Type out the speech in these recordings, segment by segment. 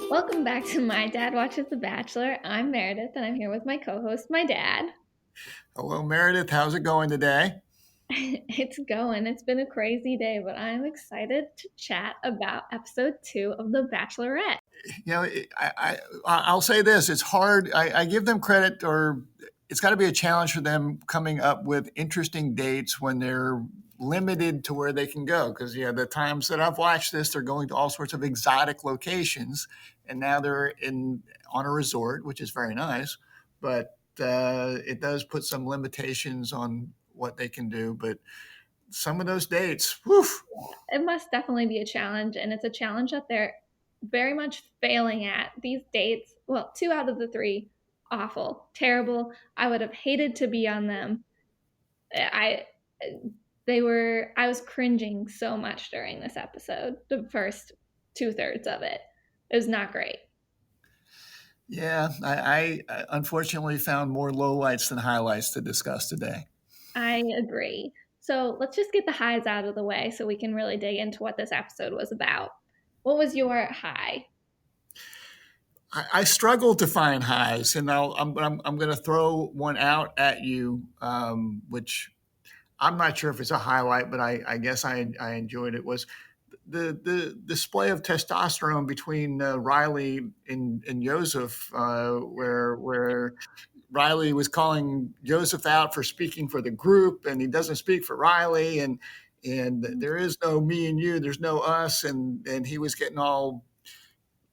Welcome back to My Dad Watches The Bachelor. I'm Meredith, and I'm here with my co-host, my dad. Hello, Meredith. How's it going today? It's going. It's been a crazy day, but I'm excited to chat about episode 2 of The Bachelorette. You know, I'll say this: it's hard. I give them credit, or it's got to be a challenge for them coming up with interesting dates when they're limited to where they can go. Because the times that I've watched this, they're going to all sorts of exotic locations, and now they're in on a resort, which is very nice, but it does put some limitations on what they can do. But some of those dates, whew. It must definitely be a challenge, and it's a challenge that they're very much failing at. These dates, well, 2 out of the 3, awful, terrible. I would have hated to be on them. I I was cringing so much during this episode, the first 2/3 of it. It was not great. Yeah, I unfortunately found more lowlights than highlights to discuss today. I agree. So let's just get the highs out of the way so we can really dig into what this episode was about. What was your high? I struggled to find highs, and I'm going to throw one out at you, which I'm not sure if it's a highlight, but I guess I enjoyed it. Was the display of testosterone between Riley and Joseph, where Riley was calling Joseph out for speaking for the group, and he doesn't speak for Riley, and there is no me and you, there's no us, and he was getting all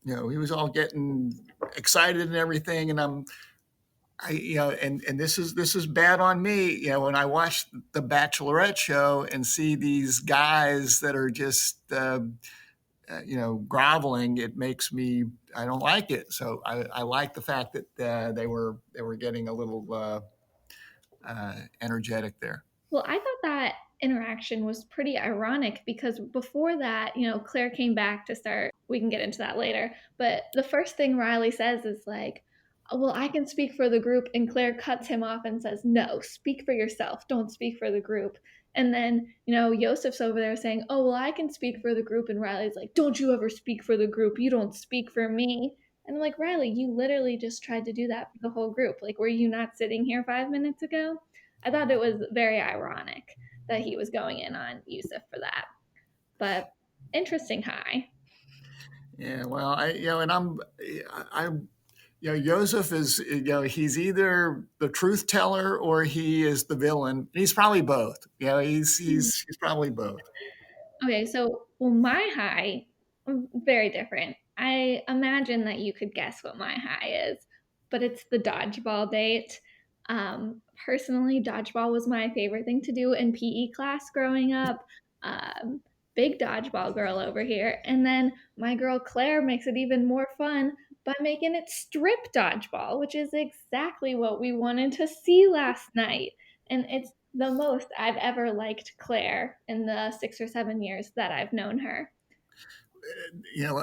he was all getting excited and everything, and and this is bad on me. When I watch the Bachelorette show and see these guys that are just groveling, it makes me I don't like it. So I like the fact that they were getting a little energetic there. Well, I thought that interaction was pretty ironic because before that, Claire came back to start. We can get into that later. But the first thing Riley says is like, "Oh, well, I can speak for the group." And Claire cuts him off and says, "No, speak for yourself. Don't speak for the group." And then, Yosef's over there saying, "Oh, well, I can speak for the group." And Riley's like, "Don't you ever speak for the group. You don't speak for me." And I'm like, Riley, you literally just tried to do that for the whole group. Like, were you not sitting here 5 minutes ago? I thought it was very ironic that he was going in on Yusuf for that. But interesting high. Yeah, well, and I'm Joseph is, he's either the truth teller or he is the villain. He's probably both. He's probably both. Okay, so well, my high, very different. I imagine that you could guess what my high is, but it's the dodgeball date. Personally, dodgeball was my favorite thing to do in PE class growing up. Um, Big dodgeball girl over here. And then my girl Claire makes it even more fun by making it strip dodgeball, which is exactly what we wanted to see last night. And it's the most I've ever liked Claire in the 6 or 7 years that I've known her.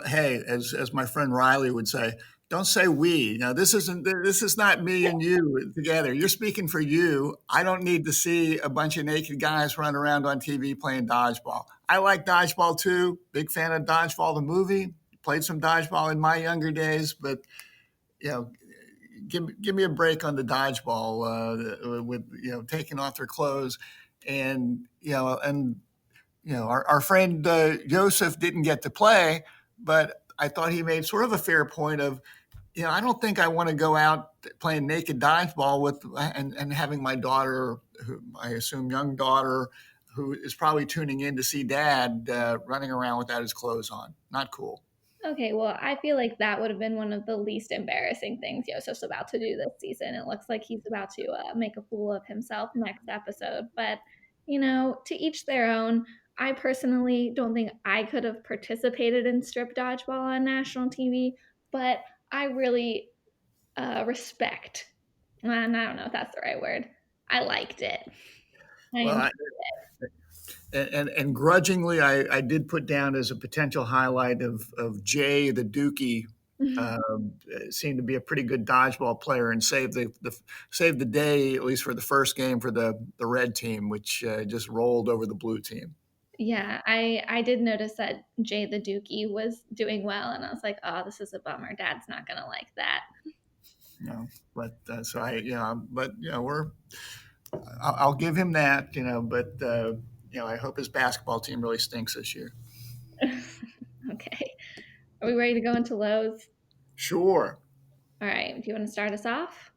Hey, as my friend Riley would say, don't say we. Now this is not me and you together. You're speaking for you. I don't need to see a bunch of naked guys run around on TV playing dodgeball. I like dodgeball too. Big fan of Dodgeball the movie. Played some dodgeball in my younger days, but you know, give me a break on the dodgeball with taking off their clothes, and our friend Joseph didn't get to play, but I thought he made sort of a fair point of, I don't think I want to go out playing naked dodgeball and having my daughter, who I assume young daughter, who is probably tuning in to see dad running around without his clothes on. Not cool. Okay, well, I feel like that would have been one of the least embarrassing things Yosef's about to do this season. It looks like he's about to make a fool of himself next episode. But, to each their own. I personally don't think I could have participated in strip dodgeball on national TV, but I really respect, and I don't know if that's the right word. I liked it. I Well, enjoyed and grudgingly, I did put down as a potential highlight of Jay the Dookie. it. Seemed to be a pretty good dodgeball player and saved the day, at least for the first game, for the red team, which just rolled over the blue team. Yeah, I did notice that Jay the Dookie was doing well, and I was like, "Oh, this is a bummer. Dad's not gonna like that." You know, but so I, but we're I'll give him that, but I hope his basketball team really stinks this year. Okay. Are we ready to go into lows? Sure. All right. Do you want to start us off?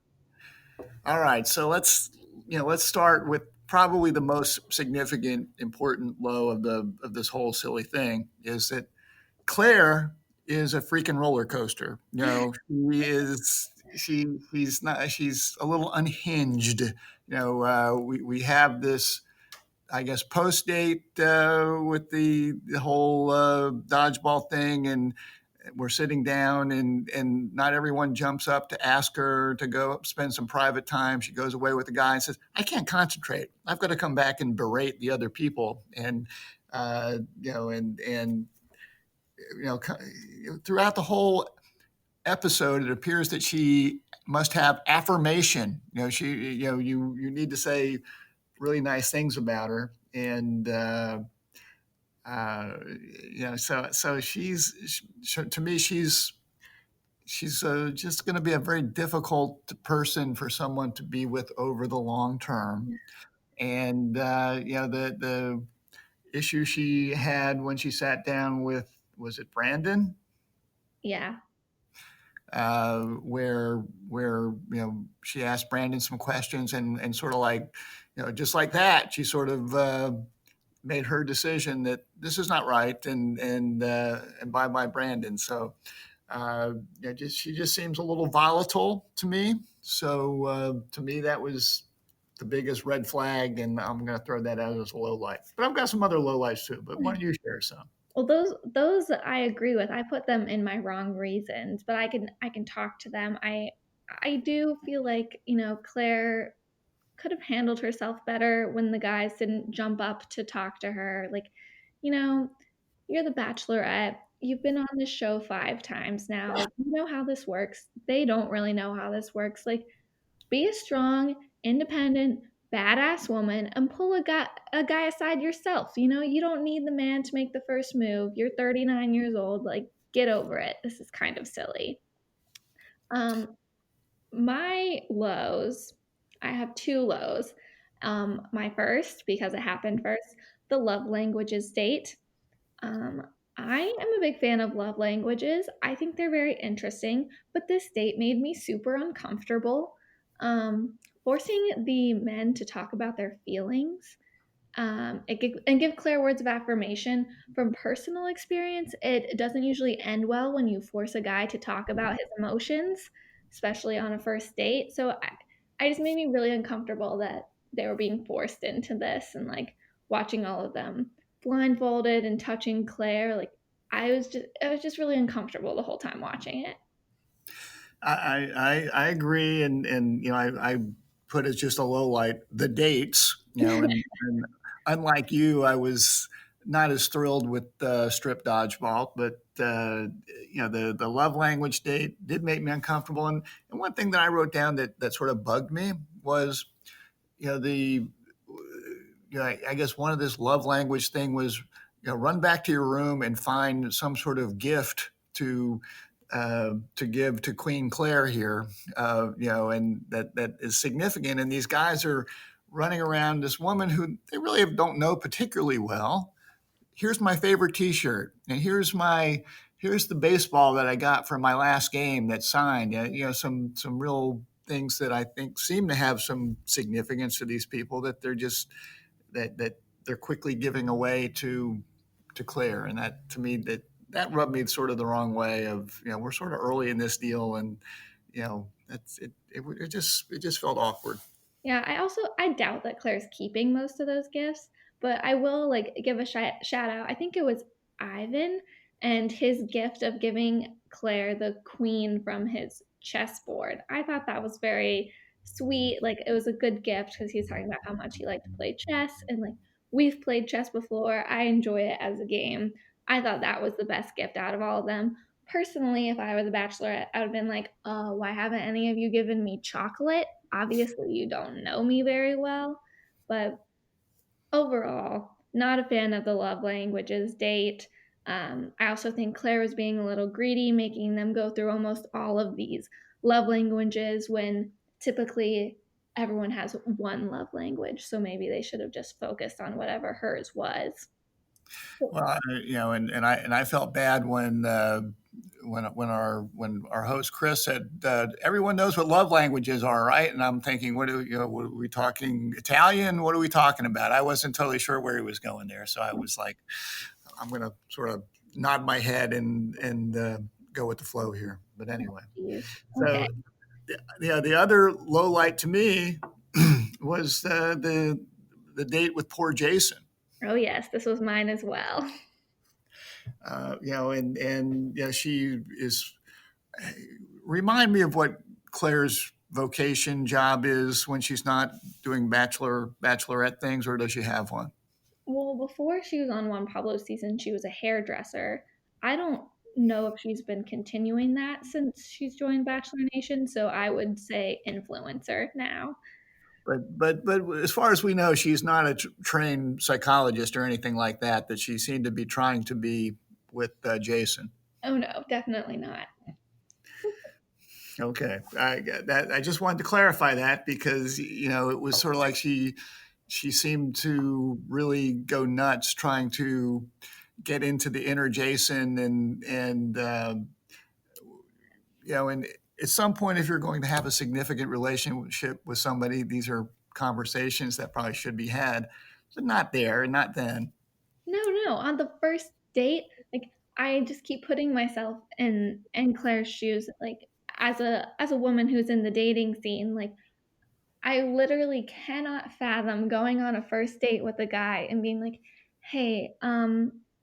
All right. So let's start with probably the most significant, important low of this whole silly thing is that Claire is a freaking roller coaster. She's a little unhinged. We have this, I guess, post date with the whole dodgeball thing, and we're sitting down, and not everyone jumps up to ask her to go spend some private time. She goes away with the guy and says, "I can't concentrate. I've got to come back and berate the other people." And and throughout the whole episode, it appears that she must have affirmation. You need to say really nice things about her, and uh, so to me, she's just going to be a very difficult person for someone to be with over the long term. And the issue she had when she sat down with, was it Brandon, Yeah. where she asked Brandon some questions, and sort of like, just like that, she sort of made her decision that this is not right, and bye bye Brandon. So she just seems a little volatile to me. So to me, that was the biggest red flag, and I'm going to throw that out as a low light. But I've got some other low lights too. But why don't you share some? Well, those I agree with. I put them in my wrong reasons, but I can talk to them. I do feel like, Claire could have handled herself better when the guys didn't jump up to talk to her. Like, you know, you're the bachelorette. You've been on this show 5 times now. Like, you know how this works. They don't really know how this works. Like, be a strong, independent, badass woman and pull a guy aside yourself. You don't need the man to make the first move. You're 39 years old. Like, get over it. This is kind of silly. Um, my lows, I have two lows. My first, because it happened first, the love languages date. Um, I am a big fan of love languages. I think they're very interesting, but this date made me super uncomfortable. Forcing the men to talk about their feelings and give Claire words of affirmation. From personal experience, it doesn't usually end well when you force a guy to talk about his emotions, especially on a first date. So I just made me really uncomfortable that they were being forced into this, and like watching all of them blindfolded and touching Claire. Like, I was just really uncomfortable the whole time watching it. I agree, and I put as just a low light the dates, and unlike you, I was not as thrilled with strip dodgeball, but the love language date did make me uncomfortable, and one thing that I wrote down that sort of bugged me was the I guess one of this love language thing was, run back to your room and find some sort of gift to give to Queen Claire here, and that is significant. And these guys are running around this woman who they really don't know particularly well. Here's my favorite T-shirt, and here's the baseball that I got from my last game that's signed. Some real things that I think seem to have some significance to these people that they're just that they're quickly giving away to Claire, and that to me that rubbed me sort of the wrong way. Of we're sort of early in this deal, and that's it just felt awkward. Yeah, I doubt that Claire's keeping most of those gifts, but I will like give a shout out. I think it was Ivan and his gift of giving Claire the queen from his chessboard. I thought that was very sweet. Like, it was a good gift because he's talking about how much he liked to play chess, and like, we've played chess before. I enjoy it as a game. I thought that was the best gift out of all of them. Personally, if I were the bachelorette, I would have been like, "Oh, why haven't any of you given me chocolate? Obviously, you don't know me very well." But overall, not a fan of the love languages date. I also think Claire was being a little greedy, making them go through almost all of these love languages when typically everyone has one love language. So maybe they should have just focused on whatever hers was. Well, and I felt bad when our host Chris said everyone knows what love languages are, right? And I'm thinking, what are we talking Italian? What are we talking about? I wasn't totally sure where he was going there, so I was like, I'm going to sort of nod my head and go with the flow here. But anyway, Okay. so yeah, the other low light to me was the date with poor Jason. Oh, yes, this was mine as well. She is. Remind me of what Claire's vocation job is when she's not doing bachelorette things, or does she have one? Well, before she was on Juan Pablo season, she was a hairdresser. I don't know if she's been continuing that since she's joined Bachelor Nation, so I would say influencer now. But as far as we know, she's not a trained psychologist or anything like that. That she seemed to be trying to be with Jason. Oh no, definitely not. Okay, I just wanted to clarify that because it was sort of like she seemed to really go nuts trying to get into the inner Jason and at some point, if you're going to have a significant relationship with somebody, these are conversations that probably should be had, but not there and not then. No, no. On the first date, like I just keep putting myself in Claire's shoes, like as a woman who's in the dating scene, like I literally cannot fathom going on a first date with a guy and being like, "Hey,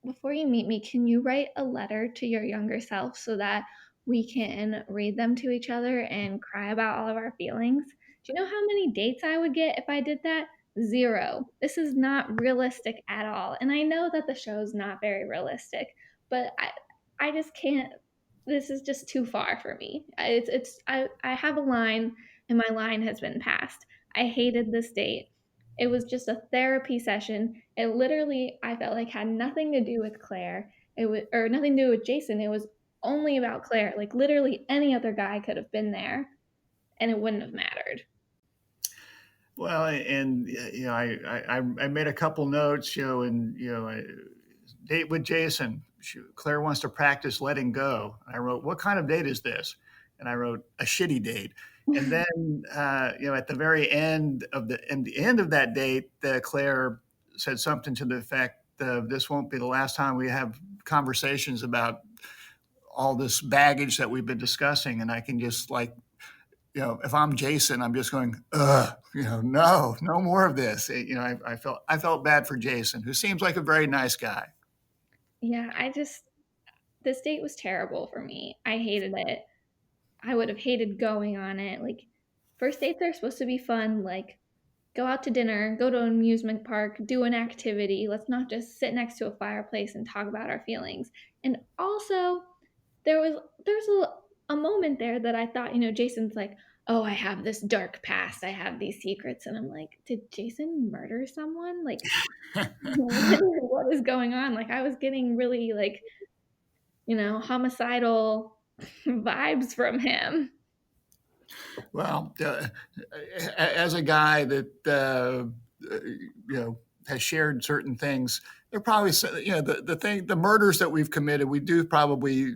before you meet me, can you write a letter to your younger self so that we can read them to each other and cry about all of our feelings?" Do you know how many dates I would get if I did that? Zero. This is not realistic at all. And I know that the show's not very realistic, but I just can't. This is just too far for me. I have a line and my line has been passed. I hated this date. It was just a therapy session. It literally, I felt like had nothing to do with Claire. It was, or nothing to do with Jason. It was only about Claire. Like literally any other guy could have been there and it wouldn't have mattered. Well, and I made a couple notes, and date with Jason. Claire wants to practice letting go. I wrote, "What kind of date is this?" And I wrote, "A shitty date." And then, at the very end of that date, Claire said something to the effect of, "This won't be the last time we have conversations about all this baggage that we've been discussing." And I can just like, if I'm Jason, I'm just going, ugh, no more of this. I felt bad for Jason, who seems like a very nice guy. Yeah, this date was terrible for me. I hated it. I would have hated going on it. Like, first dates are supposed to be fun. Like, go out to dinner, go to an amusement park, do an activity. Let's not just sit next to a fireplace and talk about our feelings. And also, there's a moment there that I thought, Jason's like, "Oh, I have this dark past. I have these secrets." And I'm like, "Did Jason murder someone? Like what is going on?" Like I was getting really like, homicidal vibes from him. Well, as a guy that has shared certain things, they're probably the murders that we've committed. We do probably.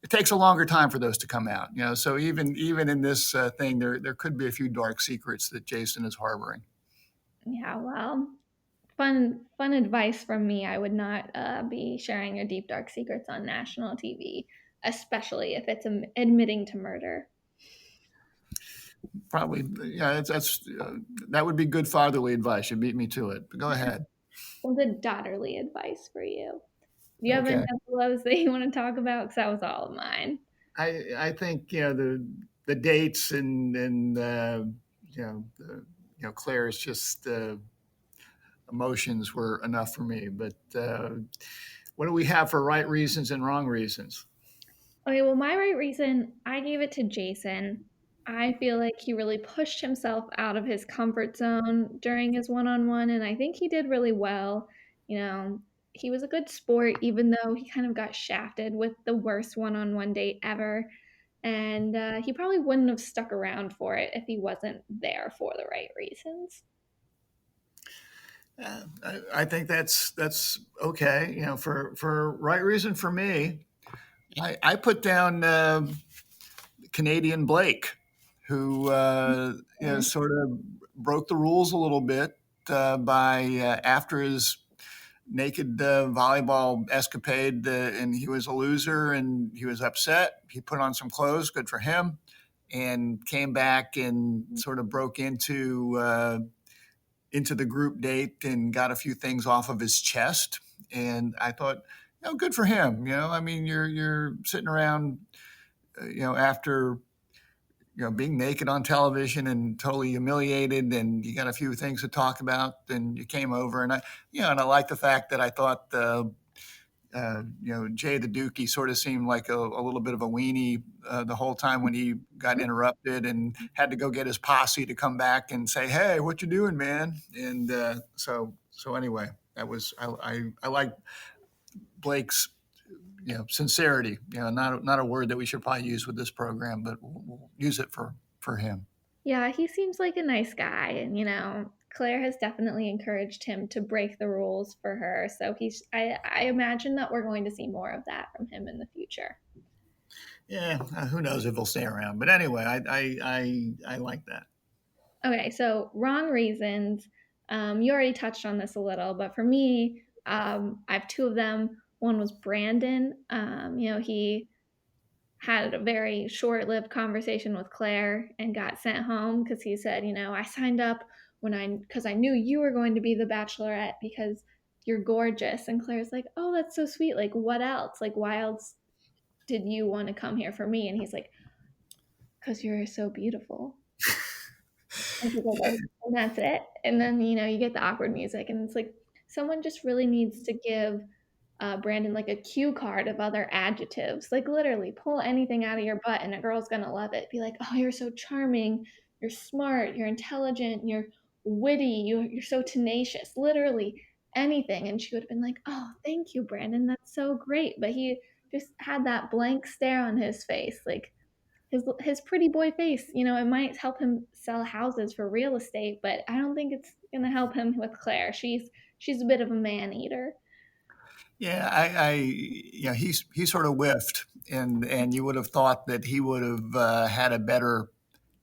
It takes a longer time for those to come out. So even in this thing, there could be a few dark secrets that Jason is harboring. Yeah, well, fun advice from me. I would not be sharing your deep dark secrets on national TV, especially if it's admitting to murder. Probably, yeah. That would be good fatherly advice. You beat me to it. But go ahead. Well, the daughterly advice for you. Do you have any Okay. of those that you want to talk about? Because that was all of mine. I think the dates and Claire's just emotions were enough for me. But what do we have for right reasons and wrong reasons? Okay, well, my right reason, I gave it to Jason. I feel like he really pushed himself out of his comfort zone during his one on one, and I think he did really well. You know, he was a good sport, even though he kind of got shafted with the worst one-on-one date ever. And he probably wouldn't have stuck around for it if he wasn't there for the right reasons. I think that's okay. For right reason for me, I put down Canadian Blake, who Mhm. sort of broke the rules a little bit by after his naked volleyball escapade, and he was a loser and he was upset. He put on some clothes, good for him, and came back and sort of broke into the group date and got a few things off of his chest. And I thought, good for him. I mean, you're sitting around, after being naked on television and totally humiliated, and you got a few things to talk about. Then you came over, and I like the fact that I thought, Jay the Dookie sort of seemed like a little bit of a weenie the whole time when he got interrupted and had to go get his posse to come back and say, "Hey, what you doing, man?" And so anyway, that was I like Blake's sincerity. Not a word that we should probably use with this program, but we'll use it for him. Yeah, he seems like a nice guy, and Claire has definitely encouraged him to break the rules for her. So I imagine that we're going to see more of that from him in the future. Yeah, who knows if he'll stay around? But anyway, I like that. Okay, so wrong reasons. You already touched on this a little, but for me, I have two of them. One was Brandon. He had a very short-lived conversation with Claire and got sent home because he said, I signed up because I knew you were going to be the Bachelorette because you're gorgeous. And Claire's like, oh, that's so sweet. Like, what else? Like, why else did you want to come here for me? And he's like, because you're so beautiful. And she's like, "Oh, and that's it." And then, you get the awkward music, and it's like someone just really needs to give Brandon like a cue card of other adjectives. Like literally, pull anything out of your butt, and a girl's gonna love it. Be like, "Oh, you're so charming. You're smart. You're intelligent. You're witty. You're so tenacious." Literally anything, and she would have been like, "Oh, thank you, Brandon. That's so great." But he just had that blank stare on his face, like his pretty boy face. It might help him sell houses for real estate, but I don't think it's gonna help him with Claire. She's a bit of a man eater. Yeah, he sort of whiffed, and you would have thought that he would have had a better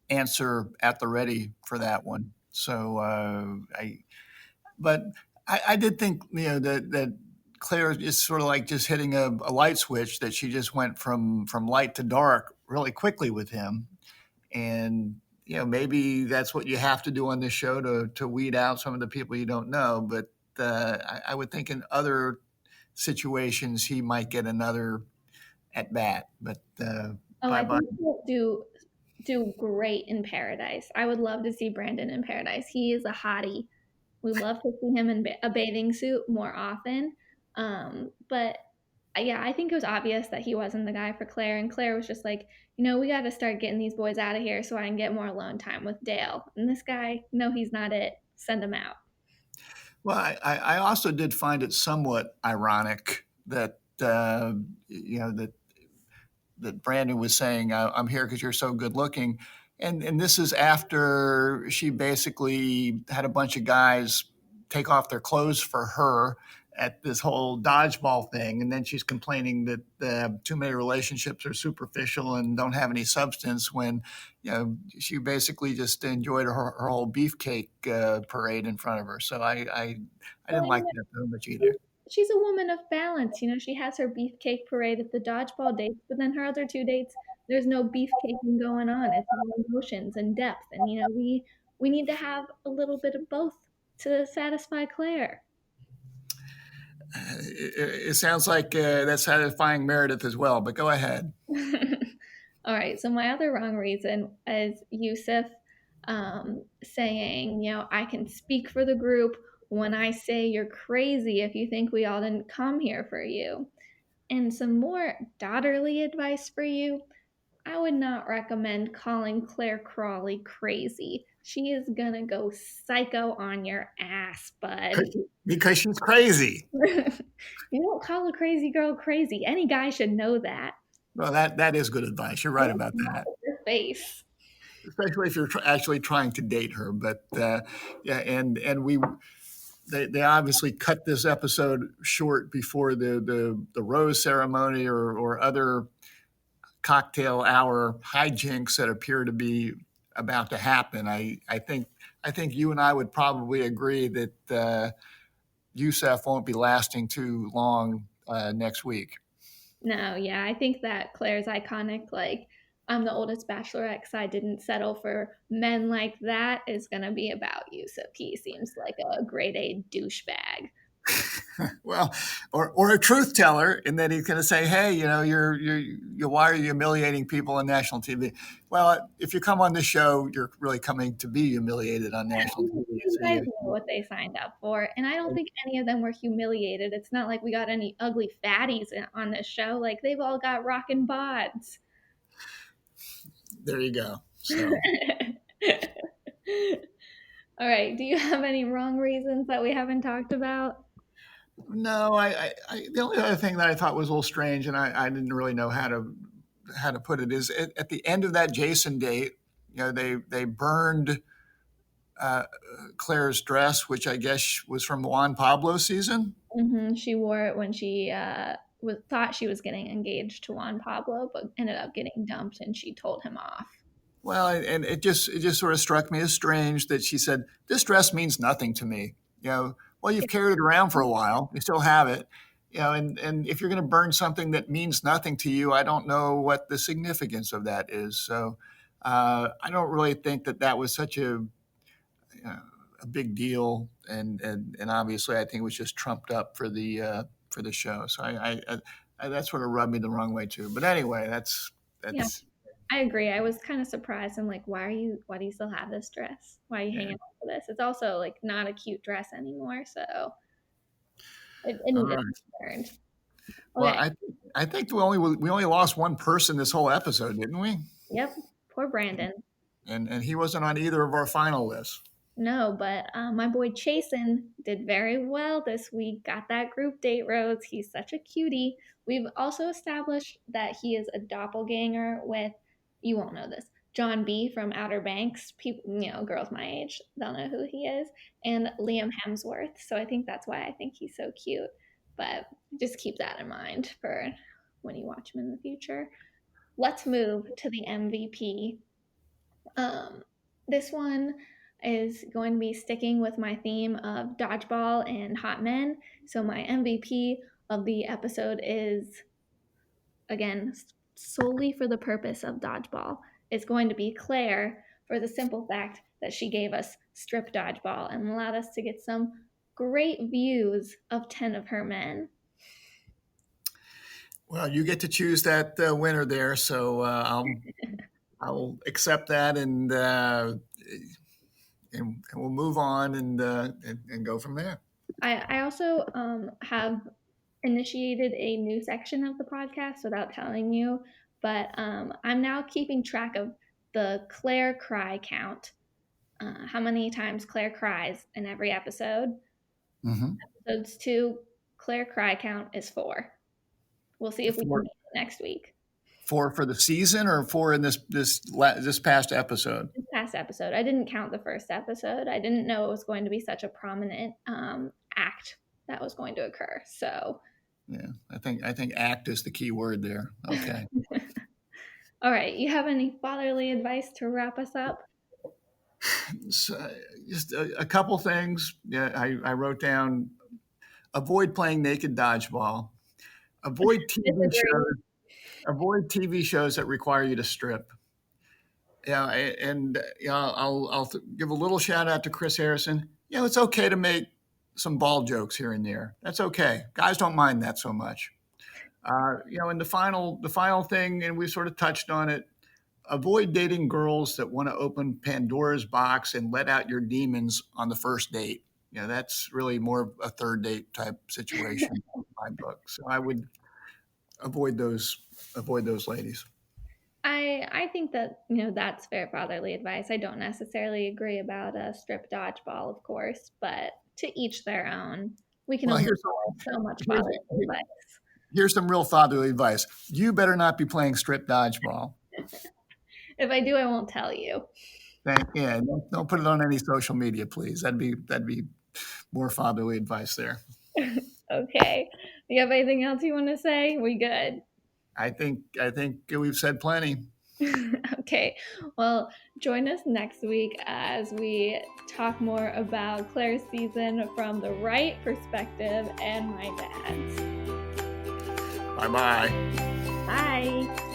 answer at the ready for that one. So but I did think that Claire is sort of like just hitting a light switch, that she just went from light to dark really quickly with him, and maybe that's what you have to do on this show to weed out some of the people you don't know. But I would think in other situations he might get another at bat. But Oh, bye I bye. think he'll do great in Paradise. I would love to see Brandon in Paradise. He is a hottie. We love to see him in a bathing suit more often. But yeah, I think it was obvious that he wasn't the guy for Claire, and Claire was just like, we got to start getting these boys out of here so I can get more alone time with Dale. And this guy, no, he's not it. Send him out. Well, I also did find it somewhat ironic that that Brandon was saying, "I'm here because you're so good looking," and this is after she basically had a bunch of guys take off their clothes for her at this whole dodgeball thing, and then she's complaining that too many relationships are superficial and don't have any substance. When she basically just enjoyed her whole beefcake parade in front of her. So I Well, didn't like that very much either. she's she's a woman of balance. She has her beefcake parade at the dodgeball dates, but then her other two dates, there's no beefcaking going on. It's all emotions and depth, and we need to have a little bit of both to satisfy Claire. It sounds like that's satisfying Meredith as well. But go ahead. All right. So my other wrong reason is Yusuf saying, I can speak for the group when I say you're crazy if you think we all didn't come here for you. And some more daughterly advice for you. I would not recommend calling Claire Crawley crazy. She is gonna go psycho on your ass, bud. Because she's crazy. You don't call a crazy girl crazy. Any guy should know that. Well, that is good advice. You're right about Not that, with your face. especially if you're actually trying to date her. But yeah, and they obviously cut this episode short before the rose ceremony or other cocktail hour hijinks that appear to be about to happen. I think you and I would probably agree that Youssef won't be lasting too long next week. No, yeah, I think that Claire's iconic, like, I'm the oldest bachelorette 'cause I didn't settle for men like that is gonna be about you. So he seems like a grade A douchebag. Well, or a truth teller, in that he's going to say, "Hey, you're why are you humiliating people on national TV?" Well, if you come on this show, you're really coming to be humiliated on national TV. You So guys know what they signed up for, and I don't think any of them were humiliated. It's not like we got any ugly fatties on this show. Like they've all got rockin' bods. there you go. So All right. Do you have any wrong reasons that we haven't talked about? no, the only other thing that I thought was a little strange, and I didn't really know how to put it, is at the end of that Jason date, they burned uh, Claire's dress, which I guess was from Juan Pablo's season. She wore it when she thought she was getting engaged to Juan Pablo, but ended up getting dumped, and she told him off. Well, and it just sort of struck me as strange that she said, "This dress means nothing to me." Well, you've carried it around for a while, you still have it, and if you're going to burn something that means nothing to you, I don't know what the significance of that is. So I don't really think that was such a big deal, and obviously I think it was just trumped up for the show. So that sort of rubbed me the wrong way too. But anyway, Yeah, that's I agree. I was kind of surprised. I'm like, why do you still have this dress? Why are you yeah. hanging on to this? It's also like not a cute dress anymore, so it All needed to right. be burned. Well, Okay. I think we only lost one person this whole episode, didn't we? Yep. Poor Brandon. And he wasn't on either of our final lists. No, but my boy Chasen did very well this week. Got that group date rose. He's such a cutie. We've also established that he is a doppelganger with, you won't know this, John B from Outer Banks. People, girls my age, they'll know who he is, and Liam Hemsworth. So I think that's why I think he's so cute. But just keep that in mind for when you watch him in the future. Let's move to the MVP. Um, this one is going to be sticking with my theme of dodgeball and hot men. So my MVP of the episode is, again, solely for the purpose of dodgeball. It's going to be Claire for the simple fact that she gave us strip dodgeball and allowed us to get some great views of 10 of her men. Well, you get to choose that winner there, so I'll accept that, and we'll move on and go from there. I also have initiated a new section of the podcast without telling you, but I'm now keeping track of the Claire cry count. How many times Claire cries in every episode? Mm-hmm. Episodes 2, Claire cry count is 4. We'll see if we can Four, meet it next week. four for the season, or four in this past episode? This past episode, I didn't count the first episode. I didn't know it was going to be such a prominent act that was going to occur. So, Yeah, I think act is the key word there. Okay. all right, you have any fatherly advice to wrap us up? So just a couple things. Yeah, I wrote down: avoid playing naked dodgeball. Avoid TV Disagree. shows. Avoid TV shows that require you to strip. Yeah, and I'll give a little shout out to Chris Harrison. It's okay to make some ball jokes here and there. That's okay. Guys don't mind that so much. And the final thing, and we sort of touched on it. Avoid dating girls that want to open Pandora's box and let out your demons on the first date. That's really more of a third date type situation in my book. So I would avoid those ladies. I think that, that's fair fatherly advice. I don't necessarily agree about a strip dodgeball, of course, but to each their own. We can Well, only follow so much here's fatherly advice. here's some real fatherly advice. You better not be playing strip dodgeball. If I do, I won't tell you. Yeah, don't put it on any social media, please. That'd be more fatherly advice there. Okay. You have anything else you want to say? We good? I think we've said plenty. Okay. Well, join us next week as we talk more about Claire's season from the right perspective and my dad's. Bye bye. Bye.